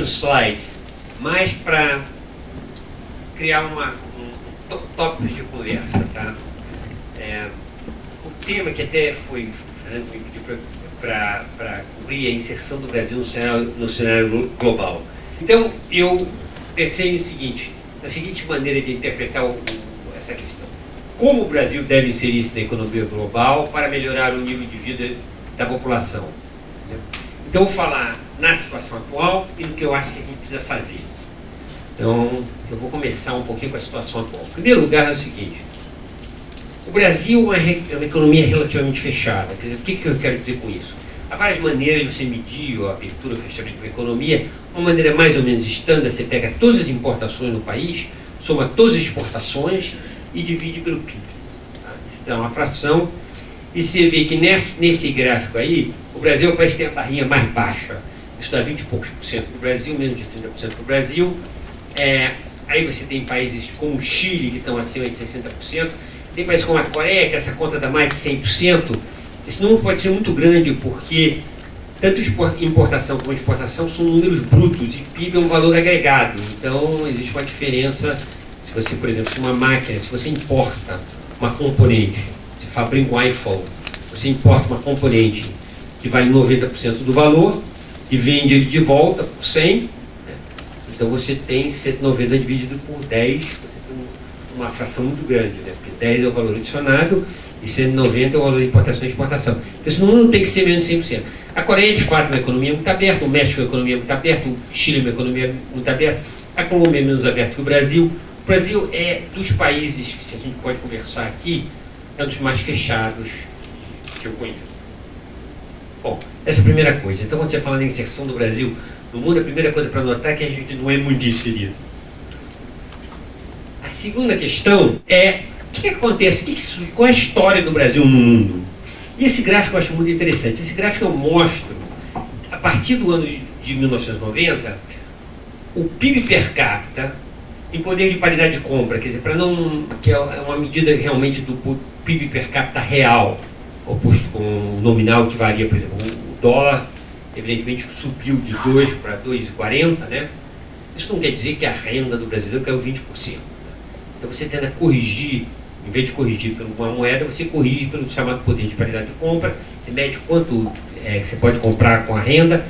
os slides mais para criar um tópico de conversa, tá? O tema que até foi para cobrir a inserção do Brasil no cenário global. Então, eu pensei no seguinte, na seguinte maneira de interpretar essa questão. Como o Brasil deve inserir-se na economia global para melhorar o nível de vida da população? Então, vou falar na situação atual e no que eu acho que a gente precisa fazer. Então, eu vou começar um pouquinho com a situação atual. Em primeiro lugar, é o seguinte. O Brasil é uma economia relativamente fechada. Quer dizer, o que eu quero dizer com isso? Há várias maneiras de você medir a abertura ou fechamento da economia. Uma maneira mais ou menos estándar, você pega todas as importações no país, soma todas as exportações e divide pelo PIB. Tá? Isso dá uma fração. E você vê que nesse gráfico aí, o Brasil é o país que tem a barrinha mais baixa. Isso dá 20 e poucos por cento do Brasil, menos de 30% do Brasil. Aí você tem países como o Chile, que estão acima de 60%. Tem países como a Coreia, que essa conta dá mais de 100%. Esse número pode ser muito grande, porque tanto importação como exportação são números brutos, e PIB é um valor agregado. Então, existe uma diferença. Se você, por exemplo, se uma máquina, se você importa uma componente, você fabrica um iPhone, você importa uma componente que vale 90% do valor e vende ele de volta por 100, né? Então você tem 190 dividido por 10, você tem uma fração muito grande, né? Porque 10 é o valor adicionado e 190 é o valor de importação e exportação. Então esse número não tem que ser menos de 100%. A Coreia, de fato, é uma economia muito aberta, o México é uma economia muito aberta, o Chile é uma economia muito aberta, a Colômbia é menos aberta que o Brasil. O Brasil é dos países, que se a gente pode conversar aqui, é um dos mais fechados que eu conheço. Bom, essa é a primeira coisa. Então, quando você fala da inserção do Brasil no mundo, a primeira coisa para notar é que a gente não é muito inserido. A segunda questão é o que acontece, qual é a história do Brasil no mundo? E esse gráfico eu acho muito interessante. Esse gráfico eu mostro, a partir do ano de 1990, o PIB per capita em poder de paridade de compra, quer dizer, que é uma medida realmente do PIB per capita real, oposto com o nominal que varia, por exemplo, o dólar, evidentemente, subiu de 2 para 2,40, né? Isso não quer dizer que a renda do brasileiro caiu 20%. Né? Então você tenta corrigir, em vez de corrigir por uma moeda, você corrige pelo chamado poder de paridade de compra, você mede quanto que você pode comprar com a renda.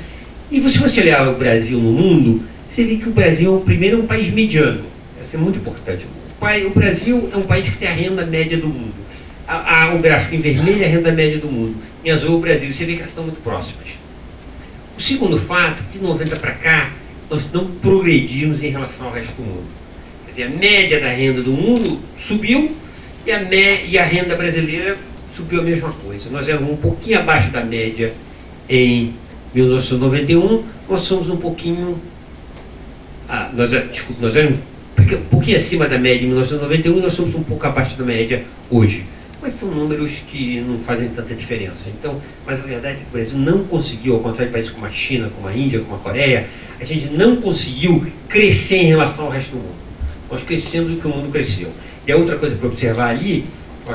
E se você olhar o Brasil no mundo, você vê que o Brasil, primeiro, é um país mediano. Isso é muito importante. O Brasil é um país que tem a renda média do mundo. O gráfico em vermelho é a renda média do mundo. Em azul, o Brasil. Você vê que elas estão muito próximas. O segundo fato, de 90 para cá, nós não progredimos em relação ao resto do mundo. Quer dizer, a média da renda do mundo subiu e a renda brasileira subiu a mesma coisa. Nós éramos um pouquinho abaixo da média em 1991, nós somos um pouquinho... nós éramos um pouquinho acima da média em 1991 e nós somos um pouco abaixo da média hoje. Mas são números que não fazem tanta diferença. Então, mas a verdade é que o Brasil não conseguiu, ao contrário de países como a China, como a Índia, como a Coreia, a gente não conseguiu crescer em relação ao resto do mundo. Nós crescemos o que o mundo cresceu. E a outra coisa para observar ali,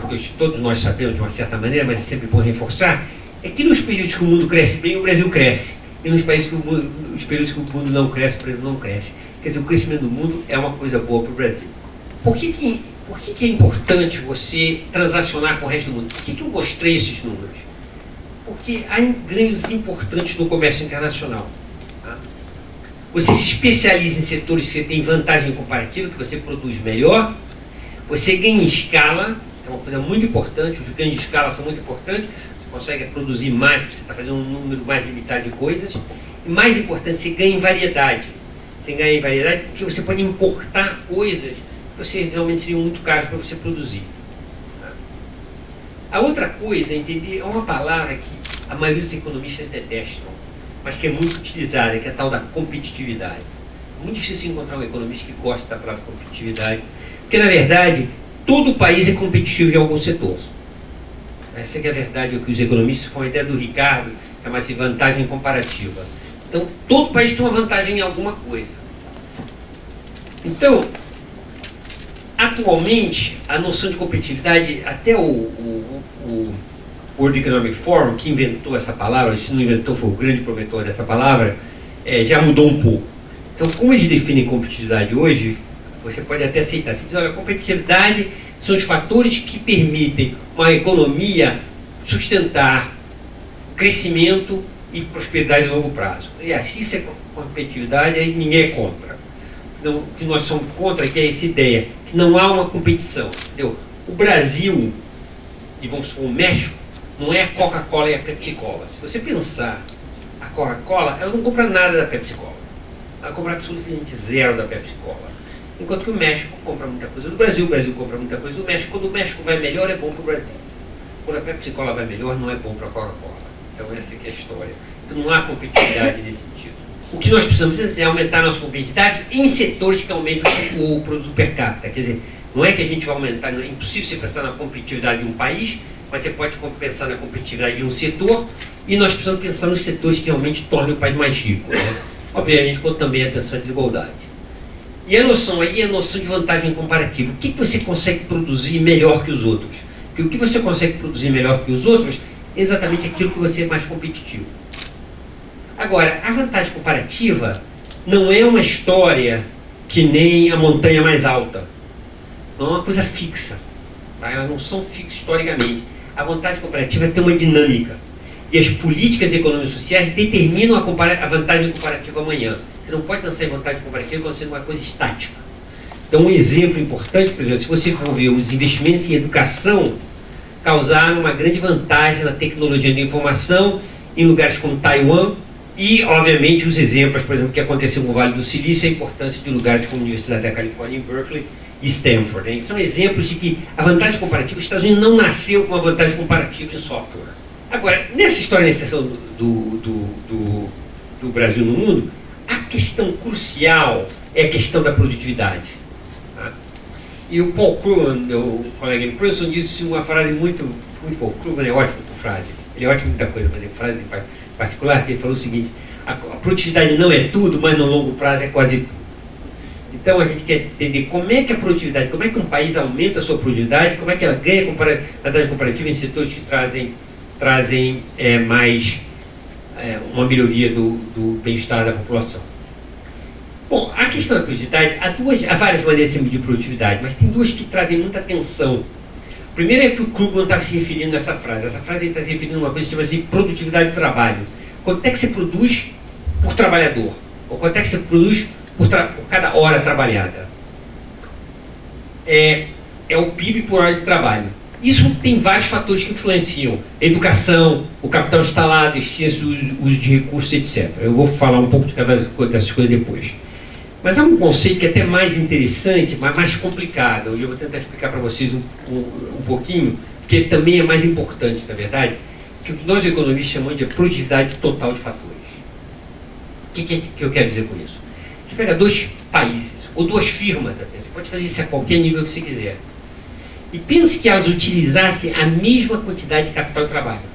que todos nós sabemos de uma certa maneira, mas é sempre bom reforçar, é que nos períodos que o mundo cresce bem, o Brasil cresce. E nos períodos que o mundo não cresce, o Brasil não cresce. Quer dizer, o crescimento do mundo é uma coisa boa para o Brasil. Por que é importante você transacionar com o resto do mundo? Por que eu mostrei esses números? Porque há ganhos importantes no comércio internacional. Tá? Você se especializa em setores que você tem vantagem comparativa, que você produz melhor, você ganha em escala, é uma coisa muito importante, os ganhos de escala são muito importantes, você consegue produzir mais, você está fazendo um número mais limitado de coisas, e mais importante, você ganha em variedade. Você ganha em variedade porque você pode importar coisas que você realmente seriam muito caras para você produzir. Tá? A outra coisa, entender, é uma palavra que a maioria dos economistas detestam, mas que é muito utilizada, que é a tal da competitividade. É muito difícil encontrar um economista que gosta da palavra competitividade, porque na verdade todo país é competitivo em algum setor. Essa é a verdade, o que os economistas, com a ideia do Ricardo, chama-se vantagem comparativa. Então, todo país tem uma vantagem em alguma coisa. Então, atualmente, a noção de competitividade, até o World Economic Forum, que inventou essa palavra, se não inventou, foi o grande promotor dessa palavra, já mudou um pouco. Então, como eles definem competitividade hoje, você pode até aceitar. Você diz, olha, a competitividade são os fatores que permitem uma economia sustentar crescimento e prosperidade a longo prazo. E assim, isso é competitividade, aí ninguém é contra. Então, o que nós somos contra é essa ideia, que não há uma competição. Entendeu? O Brasil, e vamos supor o México, não é a Coca-Cola e a Pepsi-Cola. Se você pensar, a Coca-Cola, ela não compra nada da Pepsi-Cola. Ela compra absolutamente zero da Pepsi-Cola. Enquanto que o México compra muita coisa do Brasil, o Brasil compra muita coisa do México. Quando o México vai melhor, é bom para o Brasil. Quando a Pepsi-Cola vai melhor, não é bom para a Coca-Cola. Então essa aqui é a história. Então não há competitividade nesse sentido. O que nós precisamos é aumentar a nossa competitividade em setores que aumentam o produto per capita. Quer dizer, não é que a gente vai aumentar, é impossível você pensar na competitividade de um país, mas você pode pensar na competitividade de um setor, e nós precisamos pensar nos setores que realmente tornem o país mais rico. Né? Obviamente, quando também atenção à desigualdade. E a noção aí é a noção de vantagem comparativa. O que você consegue produzir melhor que os outros? Porque o que você consegue produzir melhor que os outros é exatamente aquilo que você é mais competitivo. Agora, a vantagem comparativa não é uma história que nem a montanha mais alta. Não é uma coisa fixa. Tá? Elas não são fixas historicamente. A vantagem comparativa tem uma dinâmica. E as políticas econômicas e sociais determinam a vantagem comparativa amanhã. Você não pode pensar em vantagem comparativa quando sendo uma coisa estática. Então, um exemplo importante, por exemplo, se você for ver os investimentos em educação, causaram uma grande vantagem na tecnologia da informação em lugares como Taiwan e, obviamente, os exemplos, por exemplo, que aconteceu no Vale do Silício, a importância de lugares como a Universidade da Califórnia em Berkeley e Stanford. Né? São exemplos de que a vantagem comparativa, os Estados Unidos não nasceu com uma vantagem comparativa em software. Agora, nessa história, nessa questão do Brasil no mundo, a questão crucial é a questão da produtividade. Tá? E o Paul Krugman, meu colega em Princeton, disse uma frase muito Paul Krugman é ótimo por frase. Ele é ótimo em muita coisa, mas em frase em particular, que ele falou o seguinte: a produtividade não é tudo, mas no longo prazo é quase tudo. Então a gente quer entender como é que a produtividade, como é que um país aumenta a sua produtividade, como é que ela ganha vantagem comparativa em setores que trazem mais uma melhoria do bem-estar da população. Bom, a questão da produtividade, há várias maneiras de medir produtividade, mas tem duas que trazem muita atenção. A primeira é que o Krugman estava se referindo nessa frase. Essa frase ele está se referindo a uma coisa que chama assim, produtividade do trabalho. Quanto é que você produz por trabalhador? Ou quanto é que você produz por cada hora trabalhada? É o PIB por hora de trabalho. Isso tem vários fatores que influenciam. A educação, o capital instalado, eficiência, uso de recursos, etc. Eu vou falar um pouco de cada dessas coisas depois. Mas há um conceito que é até mais interessante, mas mais complicado. Hoje eu vou tentar explicar para vocês um pouquinho, porque também é mais importante, na verdade, que nós economistas chamamos de produtividade total de fatores. O que eu quero dizer com isso? Você pega dois países, ou duas firmas até, você pode fazer isso a qualquer nível que você quiser, e pense que elas utilizassem a mesma quantidade de capital de trabalho.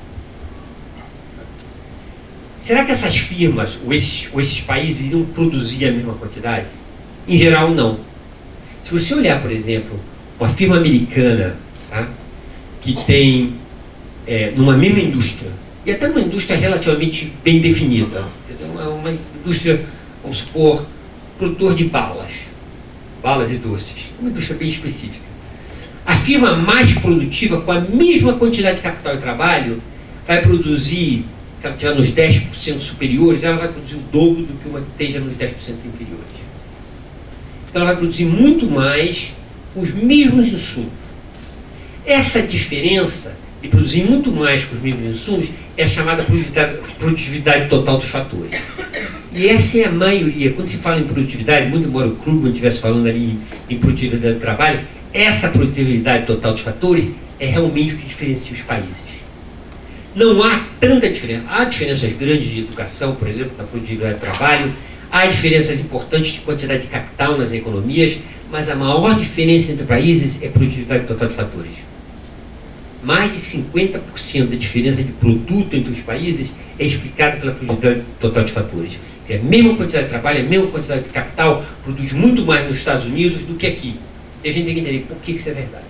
Será que essas firmas ou esses países iriam produzir a mesma quantidade? Em geral, não. Se você olhar, por exemplo, uma firma americana, tá, que tem, numa mesma indústria, e até uma indústria relativamente bem definida, uma indústria, vamos supor, produtor de balas e doces, uma indústria bem específica. A firma mais produtiva, com a mesma quantidade de capital e trabalho, vai produzir, se ela estiver nos 10% superiores, ela vai produzir o dobro do que uma que esteja nos 10% inferiores. Então ela vai produzir muito mais com os mesmos insumos. Essa diferença de produzir muito mais com os mesmos insumos é a chamada produtividade total dos fatores. E essa é a maioria. Quando se fala em produtividade, muito embora o Krugman estivesse falando ali em produtividade do trabalho, essa produtividade total dos fatores é realmente o que diferencia os países. Não há tanta diferença. Há diferenças grandes de educação, por exemplo, na produtividade do trabalho, há diferenças importantes de quantidade de capital nas economias, mas a maior diferença entre países é a produtividade total de fatores. Mais de 50% da diferença de produto entre os países é explicada pela produtividade total de fatores. É a mesma quantidade de trabalho, a mesma quantidade de capital, produz muito mais nos Estados Unidos do que aqui. E a gente tem que entender por que isso é verdade.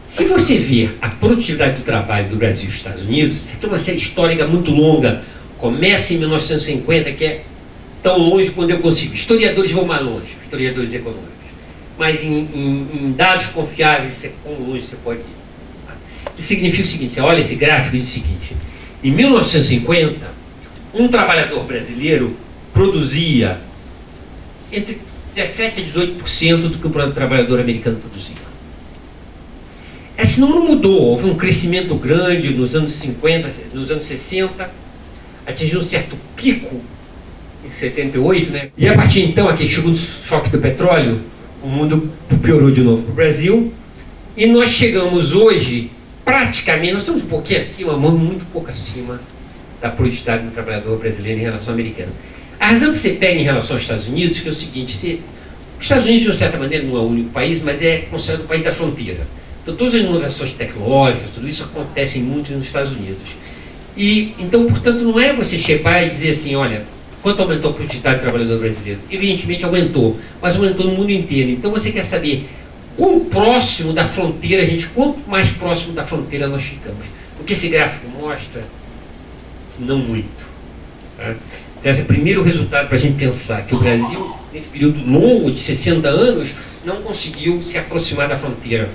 Se você ver a produtividade do trabalho do Brasil e dos Estados Unidos, você tem uma série histórica muito longa. Começa em 1950, que é tão longe quando eu consigo. Historiadores vão mais longe, historiadores econômicos. Mas em dados confiáveis, quão longe você pode ir. Isso significa o seguinte, você olha esse gráfico e diz o seguinte, em 1950, um trabalhador brasileiro produzia entre 17% a 18% do que o trabalhador americano produzia. Esse número mudou, houve um crescimento grande nos anos 50, nos anos 60, atingiu um certo pico em 78, né? E a partir então, aqui chegou o choque do petróleo, o mundo piorou de novo para o Brasil, e nós chegamos hoje, praticamente, nós estamos um pouquinho acima, muito pouco acima da produtividade do trabalhador brasileiro em relação ao americano. A razão que você pega em relação aos Estados Unidos é que é o seguinte, os Estados Unidos, de uma certa maneira, não é o único país, mas é considerado o país da fronteira. Então, todas as inovações tecnológicas, tudo isso acontece muito nos Estados Unidos. E, então, portanto, não é você chegar e dizer assim, olha, quanto aumentou a produtividade do trabalhador brasileiro? Evidentemente aumentou, mas aumentou no mundo inteiro. Então, você quer saber quão próximo da fronteira quanto mais próximo da fronteira nós ficamos. O que esse gráfico mostra? Não muito. Tá? Esse é o primeiro resultado para a gente pensar que o Brasil, nesse período longo de 60 anos, não conseguiu se aproximar da fronteira.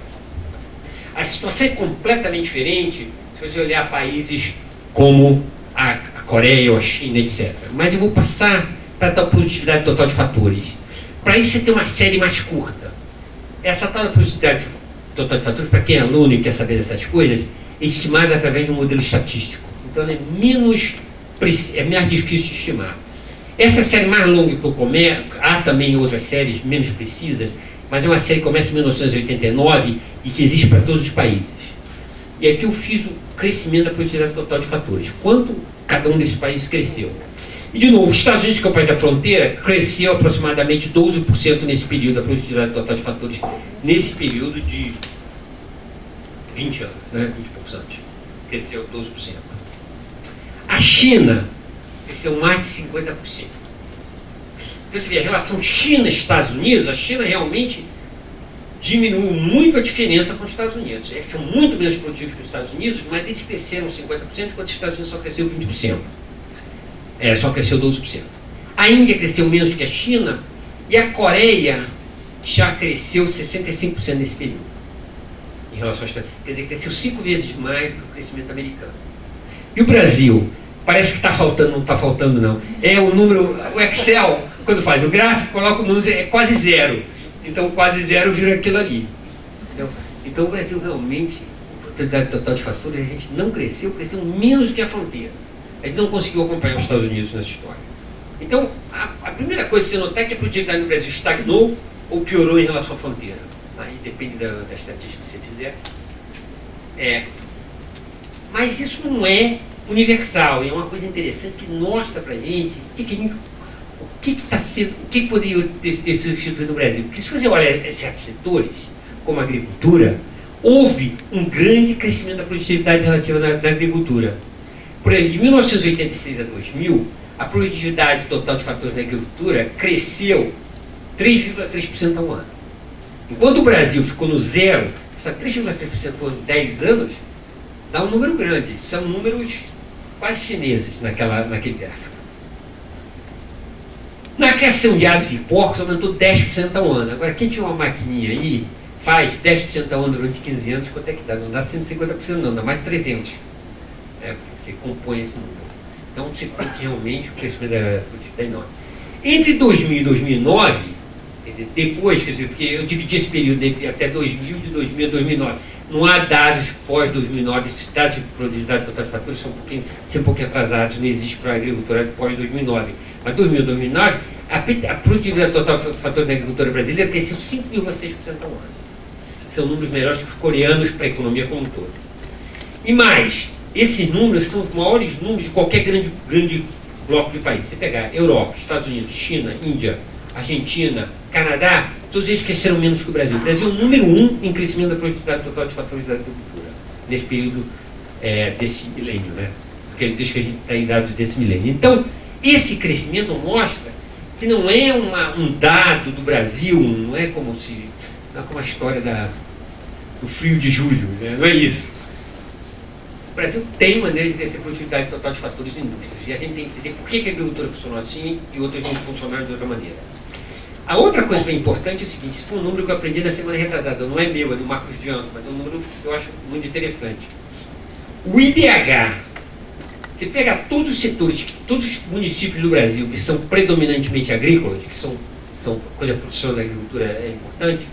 A situação é completamente diferente se você olhar países como a Coreia ou a China, etc. Mas eu vou passar para a tal produtividade total de fatores. Para isso você tem uma série mais curta. Essa tal produtividade total de fatores, para quem é aluno e quer saber dessas coisas, é estimada através de um modelo estatístico. Então ela é mais difícil de estimar. Essa série mais longa que eu começo, há também outras séries menos precisas, mas é uma série que começa em 1989 e que existe para todos os países. E aqui eu fiz o crescimento da produtividade total de fatores. Quanto cada um desses países cresceu. E, de novo, os Estados Unidos, que é o país da fronteira, cresceu aproximadamente 12% nesse período da produtividade total de fatores, nesse período de 20 anos, né? 20 e poucos anos. Cresceu 12%. A China cresceu mais de 50%. Então, você vê, a relação China-Estados Unidos, a China realmente diminuiu muito a diferença com os Estados Unidos. Eles são muito menos produtivos que os Estados Unidos, mas eles cresceram 50%, enquanto os Estados Unidos só cresceu 20%. Só cresceu 12%. A Índia cresceu menos que a China e a Coreia já cresceu 65% nesse período. Em relação aos Estados Unidos. Quer dizer, cresceu 5 vezes mais do que o crescimento americano. E o Brasil? Parece que está faltando, não está faltando não. É o número, o Excel, quando faz o gráfico, coloca o número, é quase zero. Então quase zero vira aquilo ali. Então o Brasil realmente, a produtividade total de fatores, a gente não cresceu, cresceu menos do que a fronteira. A gente não conseguiu acompanhar os Estados Unidos nessa história. Então, a primeira coisa que você notar é que a produtividade no Brasil estagnou ou piorou em relação à fronteira. Aí depende da estatística que você fizer. Mas isso não é universal, e é uma coisa interessante que mostra pra gente o que poderia ter sido feito no Brasil. Porque se você olha certos setores, como a agricultura, houve um grande crescimento da produtividade relativa na agricultura. Por exemplo, de 1986 a 2000, a produtividade total de fatores na agricultura cresceu 3,3% ao ano. Enquanto o Brasil ficou no zero, essa 3,3% por 10 anos, dá um número grande. São números quase chineses naquele gráfico. Na criação de aves e porcos aumentou 10% ao ano. Agora, quem tinha uma maquininha aí, faz 10% ao ano durante 15 anos, quanto é que dá? Não dá 150% não, dá mais de 300%. Você compõe esse número. Então, você tem realmente o crescimento da produtividade enorme. Entre 2000 e 2009, depois, quer dizer, porque eu dividi esse período até 2000, de 2000 a 2009, não há dados pós-2009, esses dados de produtividade total de fatores são um pouquinho atrasados, não existe para a agricultura pós-2009. Mas 2000 a 2009, a produtividade total de fatores da agricultura brasileira cresceu 5,6% ao ano. São números melhores que os coreanos para a economia como um todo. E mais, esses números são os maiores números de qualquer grande bloco de país. Você pegar Europa, Estados Unidos, China, Índia, Argentina, Canadá, todos eles cresceram menos que o Brasil. O Brasil é o número 1 em crescimento da produtividade total de fatores da agricultura, nesse período desse milênio, né? Porque desde que a gente tem dados desse milênio. Então, esse crescimento mostra que não é um dado do Brasil, não é como a história do frio de julho, né? Não é isso. Brasil tem maneira de crescer a produtividade total de fatores e indústrias. E a gente tem que entender por que a agricultura funcionou assim e outras não funcionaram de outra maneira. A outra coisa que é importante é o seguinte, isso foi um número que eu aprendi na semana retrasada, não é meu, é do Marcos Dianco, mas é um número que eu acho muito interessante. O IDH, você pega todos os setores, todos os municípios do Brasil que são predominantemente agrícolas, que são quando a produção da agricultura é importante,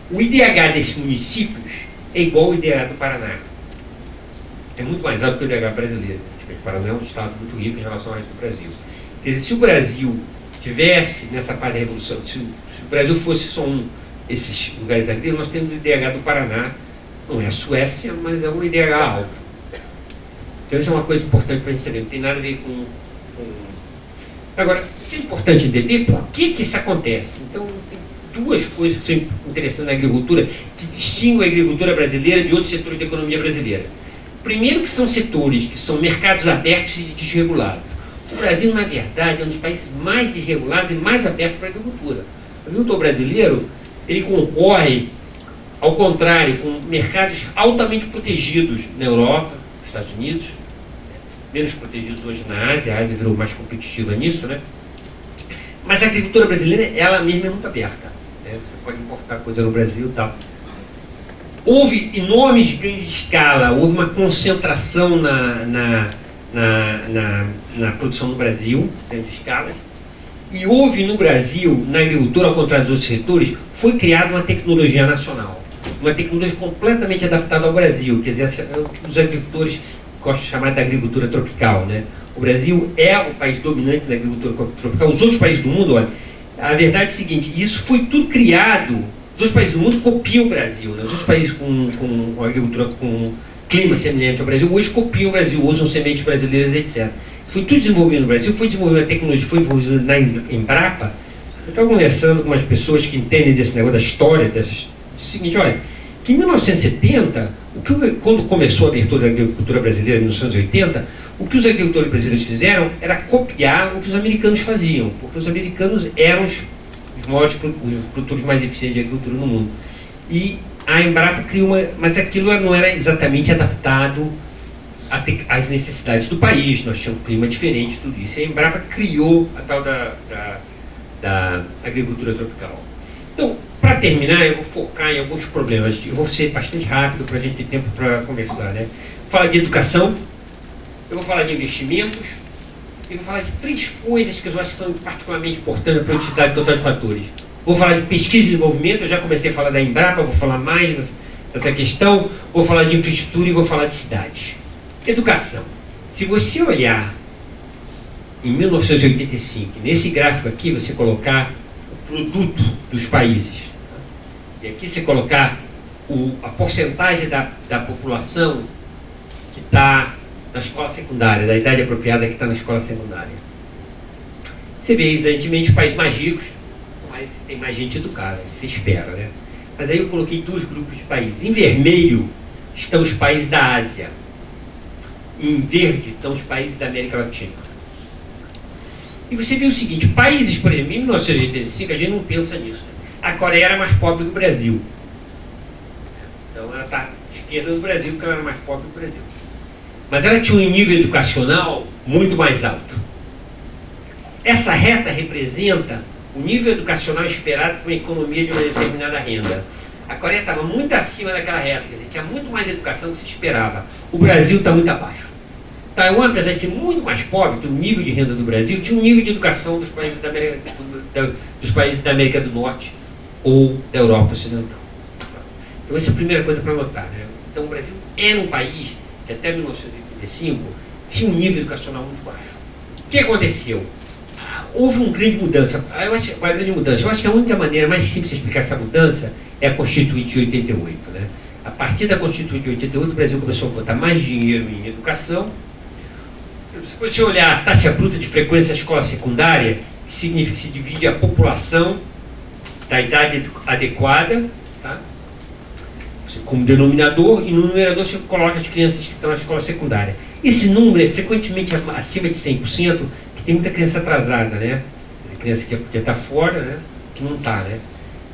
o IDH desses municípios é igual ao IDH do Paraná. É muito mais alto que o IDH brasileiro. O Paraná é um estado muito rico em relação ao resto do Brasil. Quer dizer, se o Brasil tivesse nessa parte da revolução, se o Brasil fosse só esses lugares agrícolas, nós temos o IDH do Paraná, não é a Suécia, mas é um IDH alto. Então isso é uma coisa importante para a gente saber, não tem nada a ver com... Agora, o que é importante entender por que isso acontece. Então, tem duas coisas que são interessantes na agricultura, que distinguem a agricultura brasileira de outros setores da economia brasileira. Primeiro que são setores que são mercados abertos e desregulados. O Brasil, na verdade, é um dos países mais desregulados e mais abertos para a agricultura. O agricultor brasileiro, ele concorre, ao contrário, com mercados altamente protegidos na Europa, nos Estados Unidos, menos protegidos hoje na Ásia, a Ásia virou mais competitiva nisso, né? Mas a agricultura brasileira, ela mesma é muito aberta, né? Você pode importar coisa no Brasil e tal. Houve enormes ganhos de escala, houve uma concentração na produção no Brasil, grandes escalas, e houve no Brasil, na agricultura, ao contrário dos outros setores, foi criada uma tecnologia nacional, uma tecnologia completamente adaptada ao Brasil, quer dizer, os agricultores gostam de chamar de agricultura tropical, né? O Brasil é o país dominante da agricultura tropical, os outros países do mundo, olha, a verdade é a seguinte, isso foi tudo criado, os outros países do mundo copiam o Brasil, né? Os outros países com agricultura, com clima semelhante ao Brasil, hoje copiam o Brasil, usam sementes brasileiras, etc. Foi tudo desenvolvido no Brasil, foi desenvolvida a tecnologia, foi desenvolvida na Embrapa. Eu estava conversando com umas pessoas que entendem desse negócio da história, seguinte, olha, que em 1970, quando começou a abertura da agricultura brasileira, em 1980, o que os agricultores brasileiros fizeram era copiar o que os americanos faziam, porque os americanos eram os maiores produtores mais eficientes de agricultura no mundo. E a Embrapa criou mas aquilo não era exatamente adaptado às necessidades do país, nós tínhamos um clima diferente, tudo isso. E a Embrapa criou a tal da agricultura tropical. Então, para terminar, eu vou focar em alguns problemas. Eu vou ser bastante rápido para a gente ter tempo para conversar, né? Vou falar de educação, eu vou falar de investimentos, e vou falar de três coisas que eu acho que são particularmente importantes para a produtividade total de fatores. Vou falar de pesquisa e desenvolvimento, eu já comecei a falar da Embrapa, vou falar mais dessa questão, vou falar de infraestrutura e vou falar de cidades. Educação. Se você olhar em 1985, nesse gráfico aqui, você colocar o produto dos países, e aqui você colocar a porcentagem da população que está na escola secundária, da idade apropriada que está na escola secundária. Você vê, evidentemente, os países mais ricos, tem mais gente educada, se espera, né? Mas aí eu coloquei dois grupos de países. Em vermelho estão os países da Ásia. Em verde estão os países da América Latina. E você vê o seguinte, países, por exemplo, em 1985, a gente não pensa nisso, né? A Coreia era mais pobre que o Brasil. Então ela está à esquerda do Brasil, porque ela era mais pobre que o Brasil. Mas ela tinha um nível educacional muito mais alto. Essa reta representa o nível educacional esperado para uma economia de uma determinada renda. A Coreia estava muito acima daquela reta, quer dizer, tinha muito mais educação do que se esperava. O Brasil está muito abaixo. Taiwan, apesar de ser muito mais pobre, que o nível de renda do Brasil, tinha um nível de educação dos países da América do Norte ou da Europa Ocidental. Então essa é a primeira coisa para notar, né? Então o Brasil era um país que até 1985 tinha um nível educacional muito baixo. O que aconteceu? Houve uma grande mudança. Eu acho que a única maneira mais simples de explicar essa mudança é a Constituinte de 88. Né? A partir da Constituinte de 88, o Brasil começou a botar mais dinheiro em educação. Se você olhar a taxa bruta de frequência da escola secundária, que significa que se divide a população da idade adequada, tá? Como denominador, e no numerador você coloca as crianças que estão na escola secundária. Esse número é frequentemente acima de 100%, que tem muita criança atrasada, né? Criança que podia estar fora, né? Que não está, né?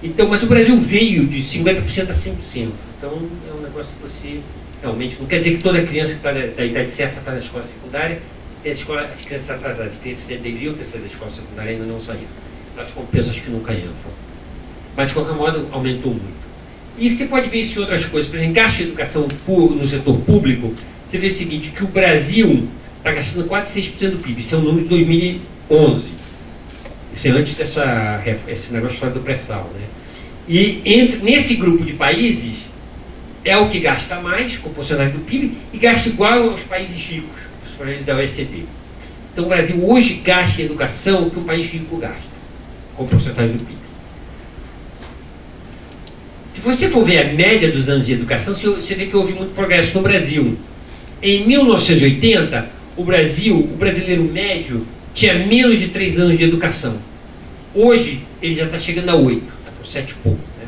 Então, mas o Brasil veio de 50% a 100%. Então, é um negócio que você Realmente, não quer dizer que toda criança que está da idade certa está na escola secundária, tem as crianças atrasadas, as crianças já deveriam ter saído da escola secundária e ainda não saíram. Elas compensam as que nunca entram. Mas, de qualquer modo, aumentou muito. E você pode ver isso em outras coisas. Por exemplo, gasto de educação no setor público, você vê o seguinte, que o Brasil está gastando quase 6% do PIB. Isso é um número de 2011. Isso é antes esse negócio do pré-sal, né? E nesse grupo de países, é o que gasta mais, com porcentagem do PIB, e gasta igual aos países ricos, os países da OECD. Então o Brasil hoje gasta em educação o que um país rico gasta, com porcentagem do PIB. Se você for ver a média dos anos de educação, você vê que houve muito progresso no Brasil. Em 1980, o brasileiro médio, tinha menos de 3 anos de educação. Hoje, ele já está chegando a 8, está com 7 e pouco. Né?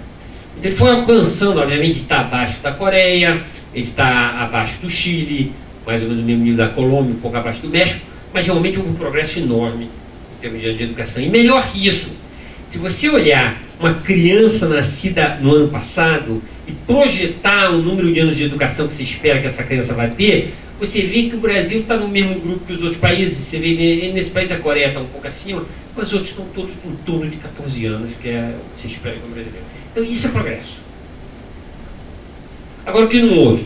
Então, ele foi alcançando, obviamente, está abaixo da Coreia, ele está abaixo do Chile, mais ou menos no mesmo nível da Colômbia, um pouco abaixo do México, mas realmente houve um progresso enorme em termos de educação. E melhor que isso, se você olhar uma criança nascida no ano passado e projetar o número de anos de educação que você espera que essa criança vai ter, você vê que o Brasil está no mesmo grupo que os outros países. Você vê, nesse país a Coreia está um pouco acima, mas os outros estão todos em torno de 14 anos, que é o que você espera que o brasileiro. Então isso é progresso. Agora, o que não houve?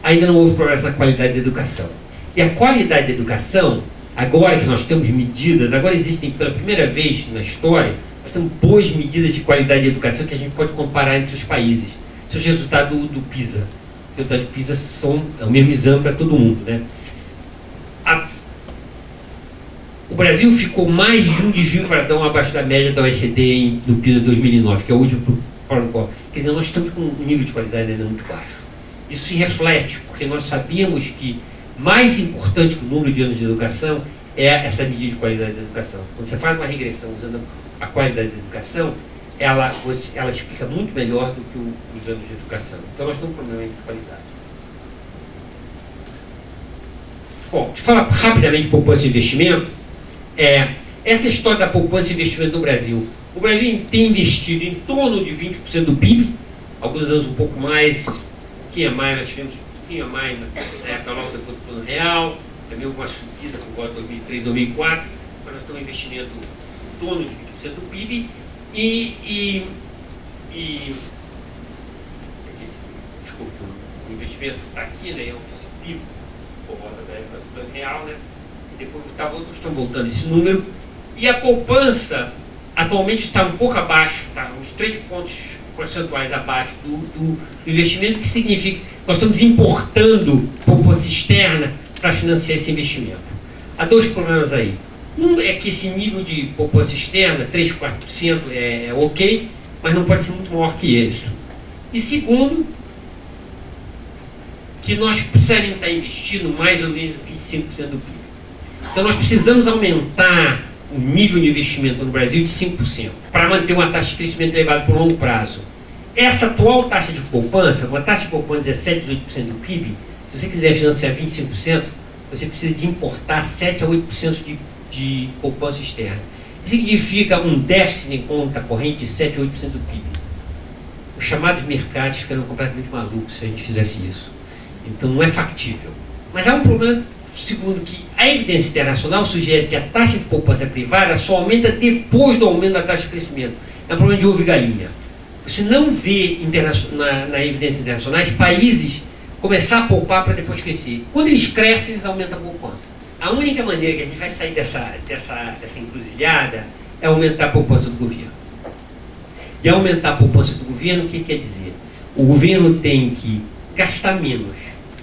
Ainda não houve progresso na qualidade da educação. E a qualidade da educação, agora que nós temos medidas, agora existem pela primeira vez na história, nós temos boas medidas de qualidade de educação que a gente pode comparar entre os países. São os resultados do PISA. Os resultados do PISA é o mesmo exame para todo mundo, né? O Brasil ficou mais de um desvio padrão abaixo da média da OECD no PISA 2009, que é o último protocolo. Quer dizer, nós estamos com um nível de qualidade ainda muito baixo. Isso se reflete, porque nós sabíamos que mais importante que o número de anos de educação é essa medida de qualidade da educação. Quando você faz uma regressão usando a qualidade da educação, ela explica muito melhor do que os anos de educação. Então nós temos um problema de qualidade. Bom, deixa eu falar rapidamente de poupança e investimento. Essa história da poupança e investimento no Brasil. O Brasil tem investido em torno de 20% do PIB, alguns anos um pouco mais, um pouquinho a mais, nós tivemos um pouquinho a mais na época logo depois do Plano Real, também alguma subida por volta de 2003, 2004, mas nós estamos investindo em torno de 20% do PIB desculpa, o investimento está aqui, né, é um PIB por volta da época do Plano Real, né, e depois estão voltando esse número, e a poupança atualmente está um pouco abaixo, está uns 3 pontos percentuais abaixo do investimento, que significa que nós estamos importando poupança externa para financiar esse investimento. Há 2 problemas aí. Um é que esse nível de poupança externa, 3, 4%, é ok, mas não pode ser muito maior que isso. E segundo, que nós precisamos estar investindo mais ou menos 25% do PIB. Então nós precisamos aumentar o nível de investimento no Brasil de 5%, para manter uma taxa de crescimento elevada por longo prazo. Essa atual taxa de poupança, uma taxa de poupança de 7, 8% do PIB, se você quiser financiar 25%, você precisa de importar 7 a 8% de poupança externa. Isso significa um déficit em conta corrente de 7 a 8% do PIB. Os chamados mercados ficariam completamente malucos se a gente fizesse isso. Então não é factível. Mas há um problema, segundo que a evidência internacional sugere que a taxa de poupança privada só aumenta depois do aumento da taxa de crescimento. É um problema de ovo e galinha. Você não vê na evidência internacional países começar a poupar para depois crescer. Quando eles crescem, eles aumentam a poupança. A única maneira que a gente vai sair dessa encruzilhada é aumentar a poupança do governo. E aumentar a poupança do governo, o que quer dizer? O governo tem que gastar menos.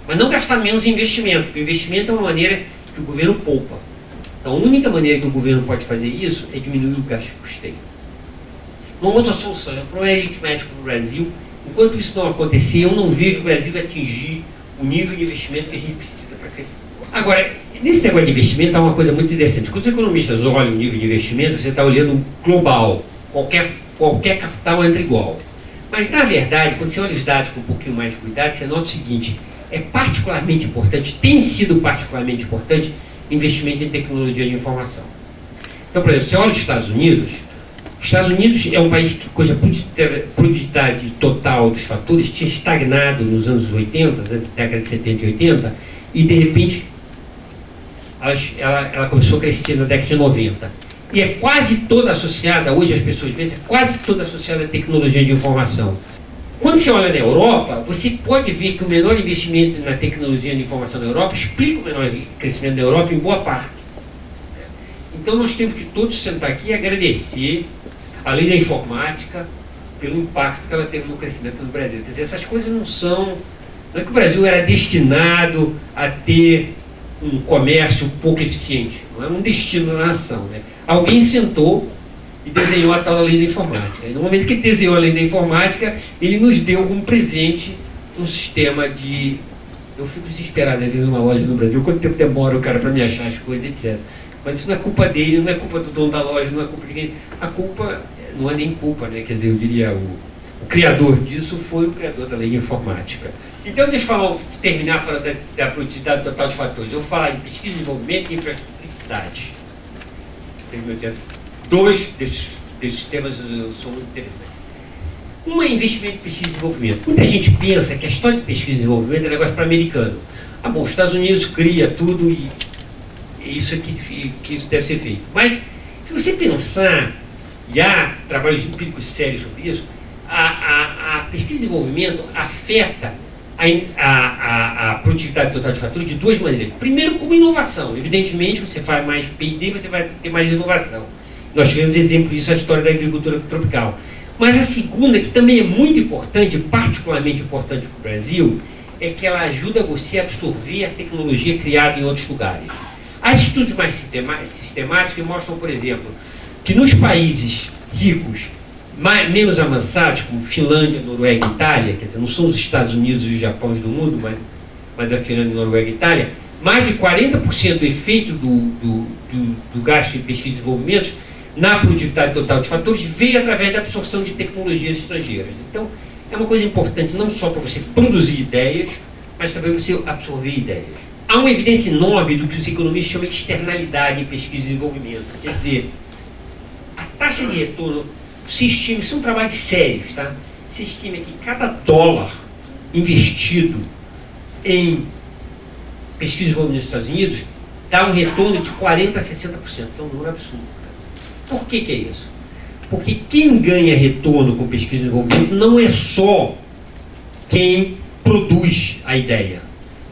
Mas não gastar menos em investimento, porque o investimento é uma maneira que o governo poupa. Então a única maneira que o governo pode fazer isso é diminuir o gasto de custeio. Uma outra solução, é um problema aritmético no Brasil. Enquanto isso não acontecer, eu não vejo o Brasil atingir o nível de investimento que a gente precisa para crescer. Agora, nesse negócio de investimento há uma coisa muito interessante. Quando os economistas olham o nível de investimento, você está olhando global. Qualquer capital entra igual. Mas, na verdade, quando você olha os dados com um pouquinho mais de cuidado, você nota o seguinte: é particularmente importante, tem sido particularmente importante, investimento em tecnologia de informação. Então, por exemplo, você olha os Estados Unidos, Os Estados Unidos é um país que, cuja produtividade total dos fatores tinha estagnado nos anos 80, na década de 70 e 80, e de repente ela começou a crescer na década de 90. E é quase toda associada, hoje as pessoas veem, é quase toda associada à tecnologia de informação. Quando você olha na Europa, você pode ver que o menor investimento na tecnologia de informação na Europa explica o menor crescimento da Europa em boa parte. Então nós temos que todos sentar aqui e agradecer a lei da informática pelo impacto que ela teve no crescimento do Brasil. Quer dizer, essas coisas não é que o Brasil era destinado a ter um comércio pouco eficiente, não era um destino da nação, né? Alguém sentou e desenhou a tal lei da informática. E no momento que ele desenhou a lei da informática, ele nos deu como presente um sistema de... Eu fico desesperado às vezes numa loja no Brasil, quanto tempo demora o cara para me achar as coisas, etc. Mas isso não é culpa dele, não é culpa do dono da loja, não é culpa de ninguém. A culpa não é nem culpa, né? Quer dizer, eu diria, o criador disso foi o criador da lei de informática. Então, deixa eu terminar falando da produtividade total de fatores. Eu vou falar em pesquisa, desenvolvimento e infraestrutura e cidade. Tem meu tempo. Dois desses temas são muito interessantes. Um é investimento em pesquisa e desenvolvimento. Muita gente pensa que a história de pesquisa e desenvolvimento é negócio para americano. Ah, bom, os Estados Unidos cria tudo e isso aqui que isso deve ser feito. Mas, se você pensar, e há trabalhos empíricos sérios sobre isso, a pesquisa e desenvolvimento afeta a produtividade total de fatores de duas maneiras. Primeiro, como inovação. Evidentemente, você faz mais P&D, você vai ter mais inovação. Nós tivemos exemplo disso na história da agricultura tropical. Mas a segunda, que também é muito importante, particularmente importante para o Brasil, é que ela ajuda você a absorver a tecnologia criada em outros lugares. Há estudos mais sistemáticos que mostram, por exemplo, que nos países ricos, menos avançados, como Finlândia, Noruega e Itália, quer dizer, não são os Estados Unidos e os Japões do mundo, mas a Finlândia, Noruega e Itália, mais de 40% do efeito do gasto em pesquisa e desenvolvimento na produtividade total de fatores veio através da absorção de tecnologias estrangeiras. Então, é uma coisa importante não só para você produzir ideias, mas também você absorver ideias. Há uma evidência enorme do que os economistas chamam de externalidade em pesquisa e desenvolvimento. Quer dizer, a taxa de retorno, se estima, são trabalhos sérios, tá? Se estima que cada dólar investido em pesquisa e desenvolvimento nos Estados Unidos dá um retorno de 40% a 60%. É um número absurdo. Por que é isso? Porque quem ganha retorno com pesquisa e desenvolvimento não é só quem produz a ideia.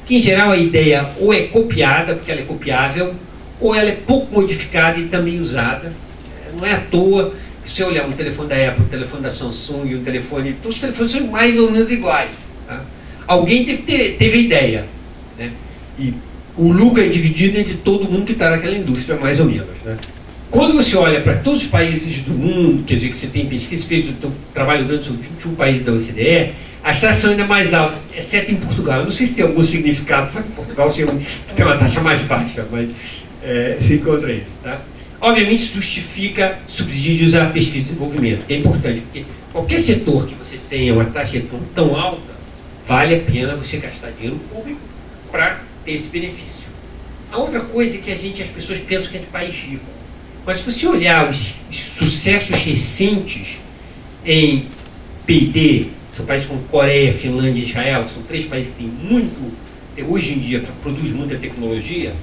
Que, em geral, a ideia ou é copiada, porque ela é copiável, ou ela é pouco modificada e também usada. Não é à toa que, se você olhar um telefone da Apple, um telefone da Samsung, um telefone... Todos os telefones são mais ou menos iguais. Tá? Alguém teve a ideia, né? E o lucro é dividido entre todo mundo que está naquela indústria, mais ou menos, né? Quando você olha para todos os países do mundo, quer dizer, que você tem pesquisa, fez o seu trabalho durante os 21 países da OCDE, as taxas são ainda mais altas, exceto em Portugal. Eu não sei se tem algum significado, só que em Portugal tem uma taxa mais baixa, mas se encontra isso, tá? Obviamente, justifica subsídios à pesquisa e desenvolvimento, que é importante, porque qualquer setor que você tenha uma taxa de retorno tão alta, vale a pena você gastar dinheiro público para ter esse benefício. A outra coisa é que as pessoas pensam que é de país rico. Mas se você olhar os sucessos recentes em P&D, são países como Coreia, Finlândia e Israel, que são três países que têm hoje em dia produzem muita tecnologia,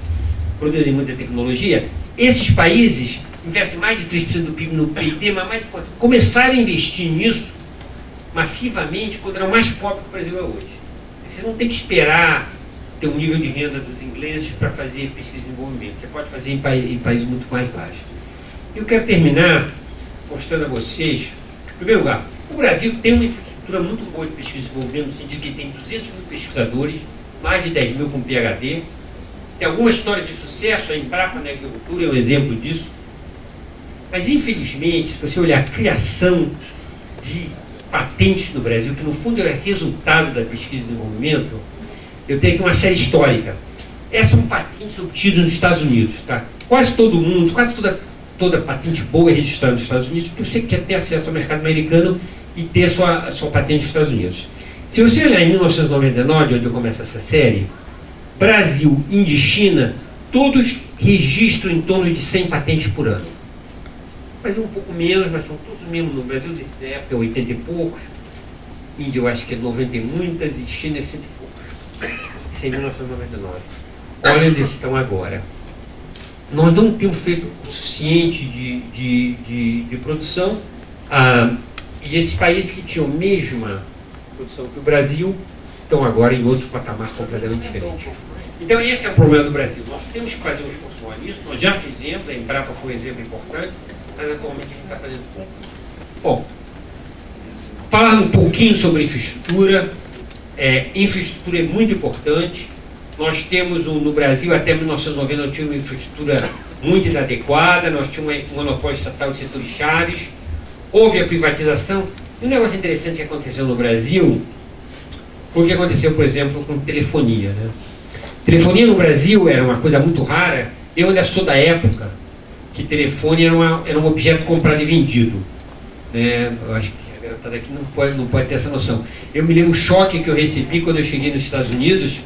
esses países investem mais de 3% do PIB no P&D, mas começaram a investir nisso massivamente quando eram mais pobres que o Brasil é hoje. Você não tem que esperar ter um nível de renda dos ingleses para fazer pesquisa e desenvolvimento. Você pode fazer em países muito mais baixos. Eu quero terminar mostrando a vocês, em primeiro lugar, o Brasil tem uma infraestrutura muito boa de pesquisa e desenvolvimento, no sentido que tem 200 mil pesquisadores, mais de 10 mil com PhD. Tem algumas histórias de sucesso, a Embrapa na agricultura é um exemplo disso. Mas, infelizmente, se você olhar a criação de patentes no Brasil, que no fundo é resultado da pesquisa e desenvolvimento, eu tenho aqui uma série histórica. Essas são patentes obtidas nos Estados Unidos, tá? Quase todo mundo, quase toda patente boa é registrada nos Estados Unidos, porque você quer ter acesso ao mercado americano e ter a sua patente nos Estados Unidos. Se você olhar em 1999, onde eu começo essa série, Brasil, Índia e China, todos registram em torno de 100 patentes por ano. Brasil um pouco menos, mas são todos mesmo no Brasil, dessa época, 80 e poucos. Índia eu acho que é 90 e muitas, e China é 100 e poucos. Isso é 1999. Olha onde eles estão agora. Nós não temos feito o suficiente de produção, e esses países que tinham a mesma produção que o Brasil estão agora em outro patamar completamente diferente. Então esse é o problema do Brasil. Nós temos que fazer um esforço nisso, nós já fizemos, a Embrapa foi um exemplo importante, mas atualmente a gente está fazendo isso. Bom, falar um pouquinho sobre infraestrutura. Infraestrutura é muito importante. Nós temos no Brasil, até 1990, nós tínhamos uma infraestrutura muito inadequada, nós tínhamos um monopólio estatal de setores chaves, houve a privatização. E um negócio interessante que aconteceu no Brasil foi o que aconteceu, por exemplo, com telefonia, né? Telefonia no Brasil era uma coisa muito rara. Eu ainda sou da época que telefone era um objeto comprado e vendido, né? Eu acho que a garotada aqui não pode ter essa noção. Eu me lembro o choque que eu recebi quando eu cheguei nos Estados Unidos.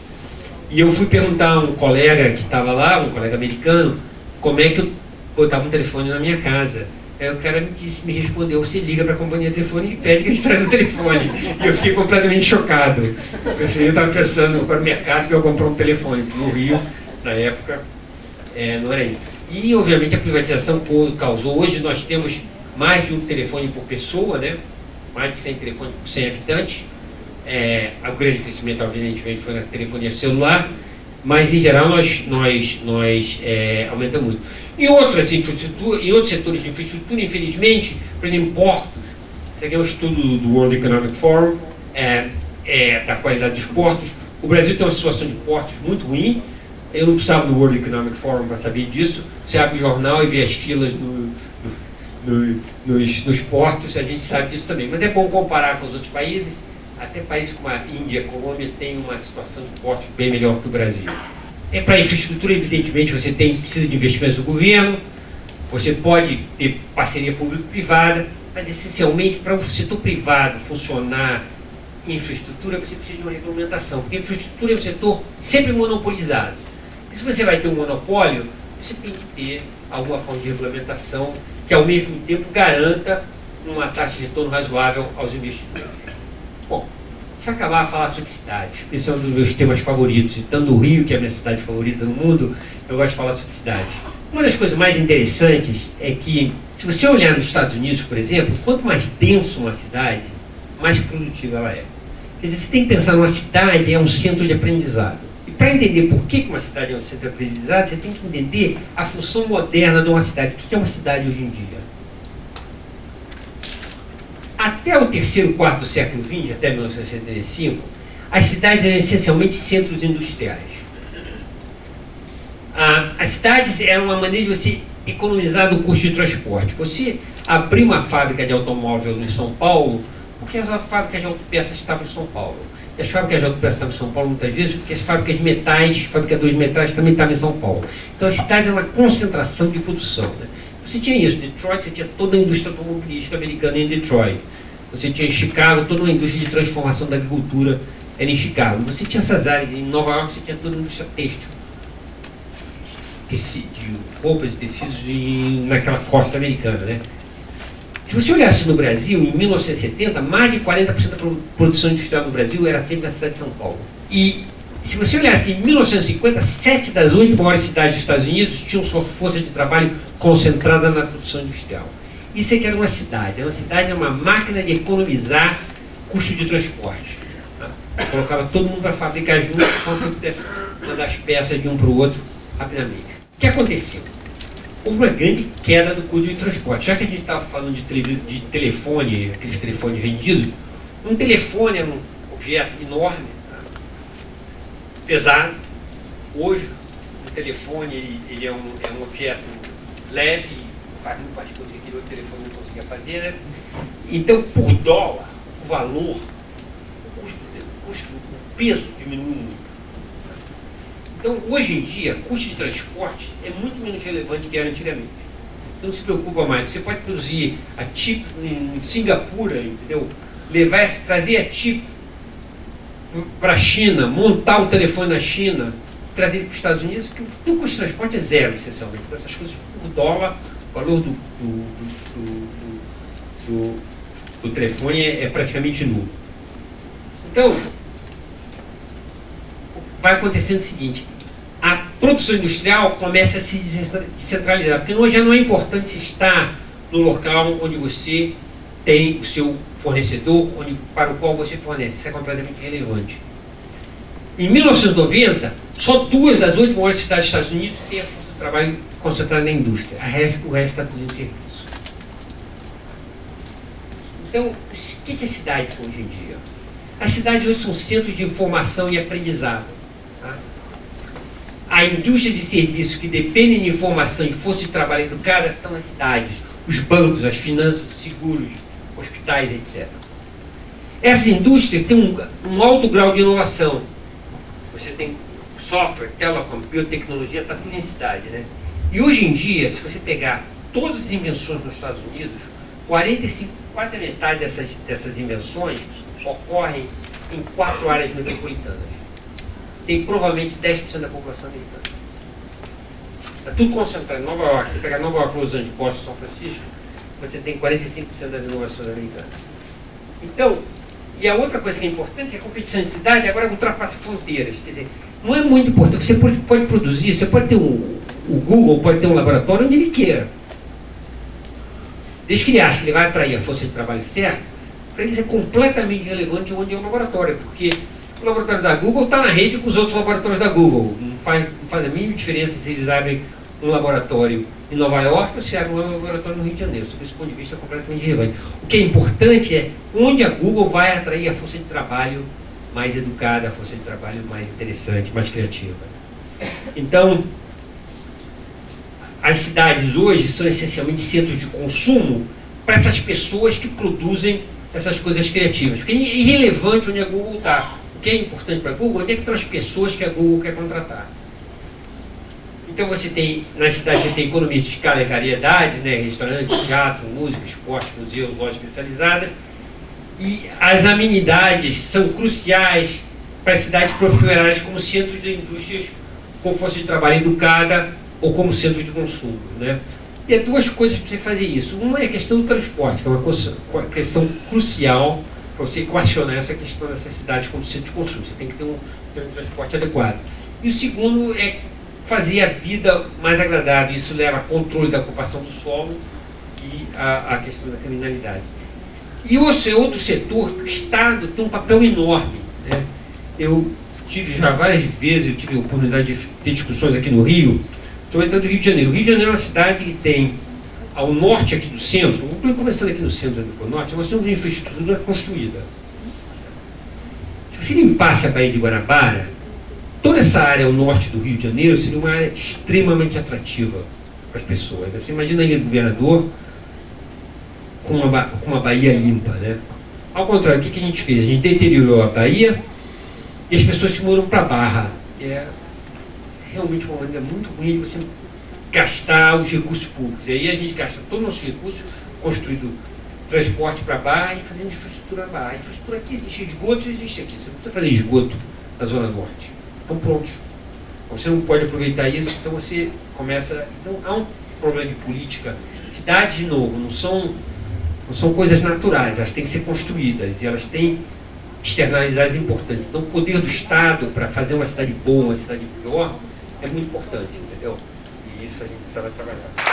E eu fui perguntar a um colega que estava lá, um colega americano, como é que eu botava um telefone na minha casa. Aí o cara me respondeu: você liga para a companhia de telefone e pede que eles tragam o telefone. E eu fiquei completamente chocado. Eu estava pensando para o mercado que eu comprar um telefone. No Rio, na época, não era isso. E, obviamente, a privatização causou. Hoje nós temos mais de um telefone por pessoa, né? Mais de 100 telefones por 100 habitantes. O grande crescimento, evidentemente, foi na telefonia celular, mas em geral nós aumentamos muito. Em outros setores de infraestrutura, infelizmente, por exemplo, portos, isso aqui é um estudo do World Economic Forum, da qualidade dos portos. O Brasil tem uma situação de portos muito ruim. Eu não precisava do World Economic Forum para saber disso. Você abre o jornal e vê as filas nos portos, a gente sabe disso também. Mas é bom comparar com os outros países. Até países como a Índia, a Colômbia, tem uma situação de porte bem melhor que o Brasil. Para a infraestrutura, evidentemente, você precisa de investimentos do governo, você pode ter parceria público-privada, mas essencialmente para o setor privado funcionar em infraestrutura, você precisa de uma regulamentação, porque a infraestrutura é um setor sempre monopolizado. E se você vai ter um monopólio, você tem que ter alguma forma de regulamentação que, ao mesmo tempo, garanta uma taxa de retorno razoável aos investidores. Bom, deixa eu acabar de falar sobre cidades. Esse é um dos meus temas favoritos. Citando o Rio, que é a minha cidade favorita no mundo, eu gosto de falar sobre cidades. Uma das coisas mais interessantes é que, se você olhar nos Estados Unidos, por exemplo, quanto mais denso uma cidade, mais produtiva ela é. Quer dizer, você tem que pensar numa cidade é um centro de aprendizado. E para entender por que uma cidade é um centro de aprendizado, você tem que entender a função moderna de uma cidade. O que é uma cidade hoje em dia? Até o terceiro quarto do século XX, até 1975, as cidades eram essencialmente centros industriais. As cidades eram uma maneira de você economizar do custo de transporte. Você abriu uma fábrica de automóvel em São Paulo, porque as fábricas de autopeças estavam em São Paulo. E as fábricas de autopeças estavam em São Paulo muitas vezes porque as fábricas de metais, fabricadores de metais também estavam em São Paulo. Então as cidades eram uma concentração de produção, né? Você tinha isso, Detroit, você tinha toda a indústria automobilística americana em Detroit. Você tinha em Chicago toda uma indústria de transformação da agricultura, era em Chicago. Você tinha essas áreas, em Nova York você tinha toda a indústria têxtil. De roupas e tecidos naquela costa americana, né? Se você olhasse no Brasil, em 1970, mais de 40% da produção industrial no Brasil era feita na cidade de São Paulo. E se você olhasse em 1950, 7 das 8 maiores cidades dos Estados Unidos tinham sua força de trabalho concentrada na produção industrial. Isso é que era uma cidade. Uma cidade era uma máquina de economizar custo de transporte. Tá? Colocava todo mundo para fabricar junto, para pudesse mandar as peças de um para o outro rapidamente. O que aconteceu? Houve uma grande queda do custo de transporte. Já que a gente estava falando de telefone, aqueles telefones vendidos, um telefone era um objeto enorme, tá? Pesado. Hoje, o telefone ele é um objeto leve, faz muito mais coisa que aquele outro telefone não conseguia fazer, né? Então, por dólar, o valor, o peso diminui muito. Então, hoje em dia, custo de transporte é muito menos relevante do que era antigamente. Então, não se preocupa mais. Você pode produzir a chip em Singapura, entendeu? Trazer a chip para a China, montar o telefone na China, trazer ele para os Estados Unidos, que o custo de transporte é zero, essencialmente. Então, essas coisas, por dólar, o valor do telefone é praticamente nulo. Então, vai acontecendo o seguinte: a produção industrial começa a se descentralizar, porque hoje já não é importante se estar no local onde você tem o seu fornecedor, para o qual você fornece. Isso é completamente relevante. Em 1990, só 2 das 8 maiores cidades dos Estados Unidos têm a força de trabalho concentrada na indústria. O resto está tudo em serviço. Então, o que as cidades são hoje em dia? As cidades hoje são centros de informação e aprendizado. Tá? A indústria de serviços que dependem de informação e força de trabalho educada estão nas cidades. Os bancos, as finanças, os seguros, hospitais, etc. Essa indústria tem um alto grau de inovação. Você tem software, telecom, biotecnologia, está tudo em cidade, né? E hoje em dia, se você pegar todas as invenções nos Estados Unidos, 45, quase a metade dessas invenções ocorrem em 4 áreas metropolitanas. Tem provavelmente 10% da população americana. Está tudo concentrado em Nova York. Se pegar Nova York, Los Angeles, Boston, São Francisco, você tem 45% das inovações americanas. Então, e a outra coisa que é importante é a competição de cidade agora ultrapassa fronteiras. Quer dizer, não é muito importante. Você pode produzir, você pode ter o Google, pode ter um laboratório onde ele queira. Desde que ele acha que ele vai atrair a força de trabalho certa, para eles é completamente irrelevante onde é o laboratório, porque o laboratório da Google está na rede com os outros laboratórios da Google. Não faz a mínima diferença se eles abrem um laboratório em Nova York ou se abrem um laboratório no Rio de Janeiro. Sob esse ponto de vista, é completamente irrelevante. O que é importante é onde a Google vai atrair a força de trabalho mais educada, a força de trabalho mais interessante, mais criativa. Então, as cidades hoje são essencialmente centros de consumo para essas pessoas que produzem essas coisas criativas. Porque é irrelevante onde a Google está. O que é importante para a Google? Onde é que estão as pessoas que a Google quer contratar? Então você tem, nas cidades você tem economia de escala e variedade, né? Restaurantes, teatro, música, esporte, museus, lojas especializadas. E as amenidades são cruciais para as cidades prosperarem como centros de indústrias com força de trabalho educada ou como centro de consumo, né? E há 2 coisas para você fazer isso. Uma é a questão do transporte, que é uma questão crucial para você equacionar essa questão dessa cidade como centro de consumo. Você tem que ter um transporte adequado. E o segundo é fazer a vida mais agradável. Isso leva a controle da ocupação do solo e a questão da criminalidade. E outro setor que o Estado tem um papel enorme, né? Eu tive já várias vezes, eu tive a oportunidade de ter discussões aqui no Rio, sobretudo do Rio de Janeiro. O Rio de Janeiro é uma cidade que tem, ao norte aqui do centro, começando aqui no centro do norte, nós temos uma infraestrutura construída. Se você limpasse a Baía de Guanabara, toda essa área ao norte do Rio de Janeiro seria uma área extremamente atrativa para as pessoas. Você imagina a Ilha do Governador com uma Baía limpa, né? Ao contrário, o que a gente fez? A gente deteriorou a Baía e as pessoas se mudaram para a Barra. É realmente uma maneira muito ruim de você gastar os recursos públicos. E aí a gente gasta todo o nosso recurso construindo transporte para a Barra e fazendo infraestrutura na Barra. A infraestrutura aqui existe, esgoto existe aqui. Você não precisa fazer esgoto na Zona Norte. Estão prontos. Você não pode aproveitar isso, então você começa... Então há um problema de política. Cidades, de novo, não são coisas naturais, elas têm que ser construídas e elas têm externalidades importantes. Então o poder do Estado para fazer uma cidade boa, uma cidade pior, é muito importante, entendeu? E isso a gente precisava trabalhar.